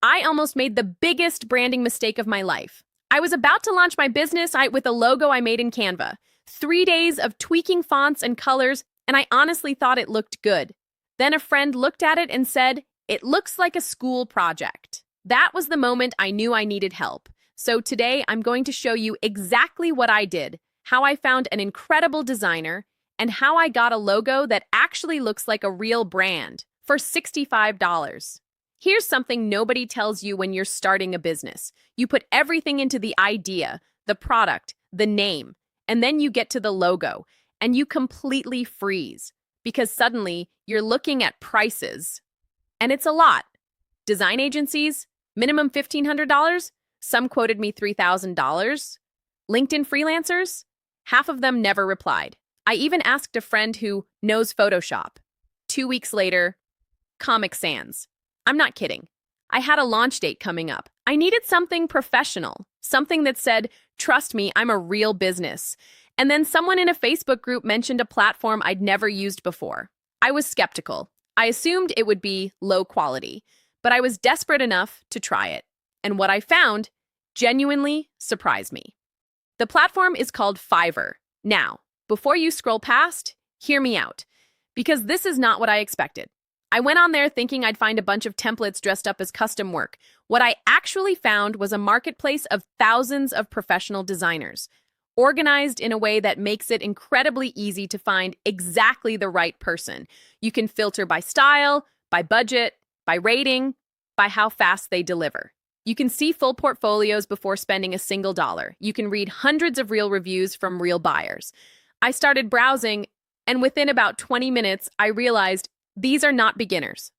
I almost made the biggest branding mistake of my life. I was about to launch my business with a logo I made in Canva. 3 days of tweaking fonts and colors, and I honestly thought it looked good. Then a friend looked at it and said, "It looks like a school project." That was the moment I knew I needed help. So today I'm going to show you exactly what I did, how I found an incredible designer, and how I got a logo that actually looks like a real brand for $65. Here's something nobody tells you when you're starting a business. You put everything into the idea, the product, the name, and then you get to the logo, and you completely freeze because suddenly you're looking at prices. And it's a lot. Design agencies, minimum $1,500. Some quoted me $3,000. LinkedIn freelancers, half of them never replied. I even asked a friend who knows Photoshop. 2 weeks later, Comic Sans. I'm not kidding. I had a launch date coming up. I needed something professional, something that said, "Trust me, I'm a real business." And then someone in a Facebook group mentioned a platform I'd never used before. I was skeptical. I assumed it would be low quality, but I was desperate enough to try it. And what I found genuinely surprised me. The platform is called Fiverr. Now, before you scroll past, hear me out, because this is not what I expected. I went on there thinking I'd find a bunch of templates dressed up as custom work. What I actually found was a marketplace of thousands of professional designers, organized in a way that makes it incredibly easy to find exactly the right person. You can filter by style, by budget, by rating, by how fast they deliver. You can see full portfolios before spending a single dollar. You can read hundreds of real reviews from real buyers. I started browsing, and within about 20 minutes, I realized these are not beginners.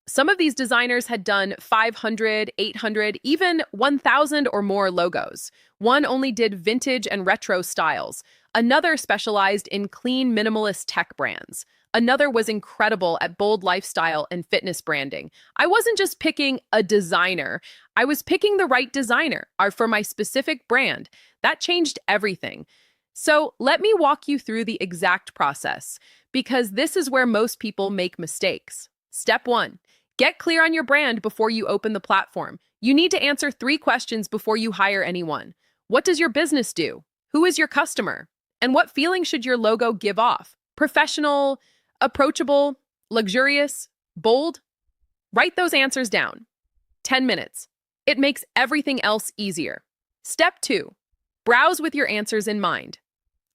Some of these designers had done 500, 800, even 1,000 or more logos. One only did vintage and retro styles. Another specialized in clean minimalist tech brands. Another was incredible at bold lifestyle and fitness branding. I wasn't just picking a designer. I was picking the right designer for my specific brand. That changed everything. So let me walk you through the exact process, because this is where most people make mistakes. Step 1, get clear on your brand before you open the platform. You need to answer 3 questions before you hire anyone. What does your business do? Who is your customer? And what feeling should your logo give off? Professional, approachable, luxurious, bold? Write those answers down. 10 minutes. It makes everything else easier. Step 2, browse with your answers in mind.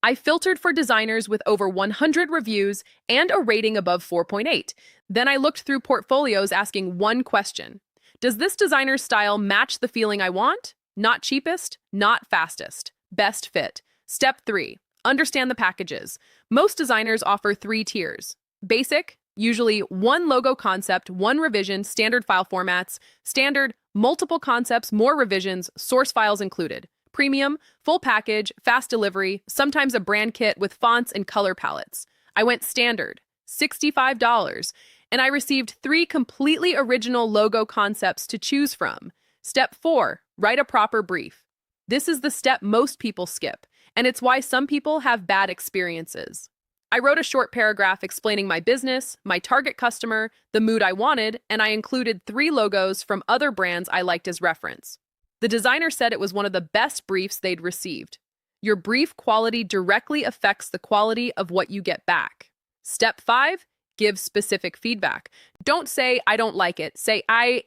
I filtered for designers with over 100 reviews and a rating above 4.8. Then I looked through portfolios asking one question. Does this designer's style match the feeling I want? Not cheapest, not fastest. Best fit. Step 3, understand the packages. Most designers offer 3 tiers. Basic, usually 1 logo concept, 1 revision, standard file formats. Standard, multiple concepts, more revisions, source files included. Premium, full package, fast delivery, sometimes a brand kit with fonts and color palettes. I went standard, $65, and I received 3 completely original logo concepts to choose from. Step 4, write a proper brief. This is the step most people skip, and it's why some people have bad experiences. I wrote a short paragraph explaining my business, my target customer, the mood I wanted, and I included 3 logos from other brands I liked as reference. The designer said it was one of the best briefs they'd received. Your brief quality directly affects the quality of what you get back. Step 5, give specific feedback. Don't say, "I don't like it." Say,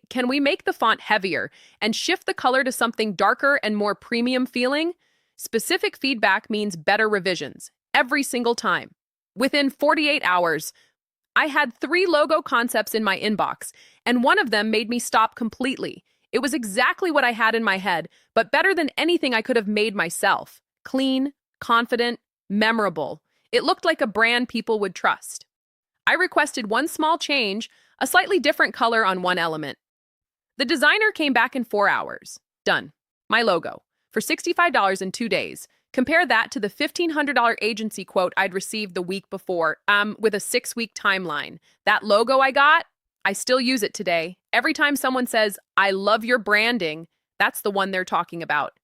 can we make the font heavier and shift the color to something darker and more premium feeling? Specific feedback means better revisions, every single time. Within 48 hours, I had 3 logo concepts in my inbox, and one of them made me stop completely. It was exactly what I had in my head, but better than anything I could have made myself. Clean, confident, memorable. It looked like a brand people would trust. I requested 1 small change, a slightly different color on 1 element. The designer came back in 4 hours. Done. My logo. For $65 in 2 days. Compare that to the $1,500 agency quote I'd received the week before, with a 6-week timeline. That logo I got, I still use it today. Every time someone says, "I love your branding," that's the one they're talking about.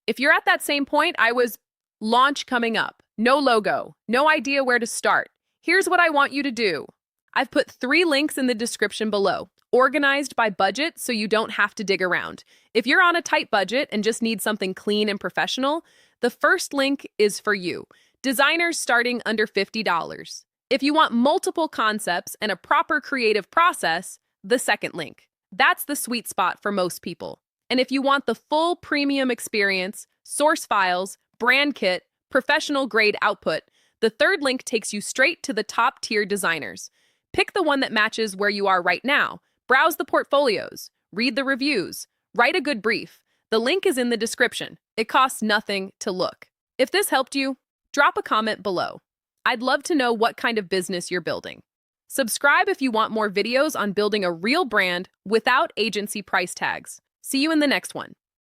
If you're at that same point, I was launch coming up. No logo, no idea where to start. Here's what I want you to do. I've put 3 links in the description below. organized by budget so you don't have to dig around. If you're on a tight budget and just need something clean and professional, the first link is for you. Designers starting under $50. If you want multiple concepts and a proper creative process, the second link. That's the sweet spot for most people. And if you want the full premium experience, source files, brand kit, professional grade output, the third link takes you straight to the top tier designers. Pick the one that matches where you are right now. Browse the portfolios, read the reviews, write a good brief. The link is in the description. It costs nothing to look. If this helped you, drop a comment below. I'd love to know what kind of business you're building. Subscribe if you want more videos on building a real brand without agency price tags. See you in the next one.